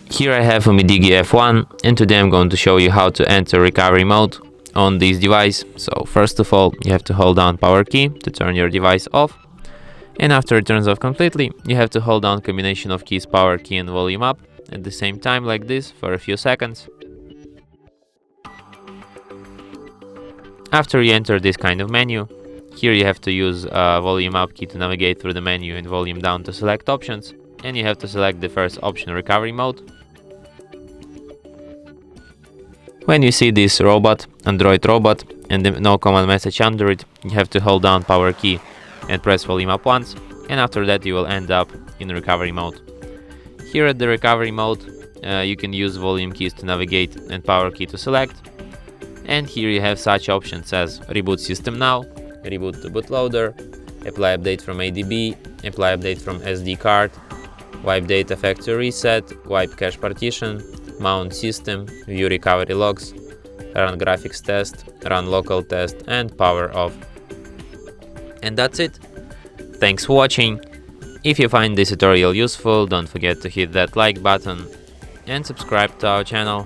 Here I have UMIDIGI F1, and today I'm going to show you how to enter recovery mode on this device. So first of all, you have to hold down power key to turn your device off, and after it turns off completely, you have to hold down combination of keys power key and volume up at the same time like this for a few seconds. After you enter this kind of menu, here you have to use volume up key to navigate through the menu and volume down to select options, and you have to select the first option, recovery mode. When you see this robot, Android robot, and the no command message under it, you have to hold down power key and press volume up once, and after that you will end up in recovery mode. Here at the recovery mode, you can use volume keys to navigate and power key to select, and here you have such options as reboot system now, reboot the bootloader, apply update from ADB, apply update from SD card, wipe data factory reset, wipe cache partition, mount system, view recovery logs, run graphics test, run local test, and power off. And that's it. Thanks for watching. If you find this tutorial useful, don't forget to hit that like button and subscribe to our channel.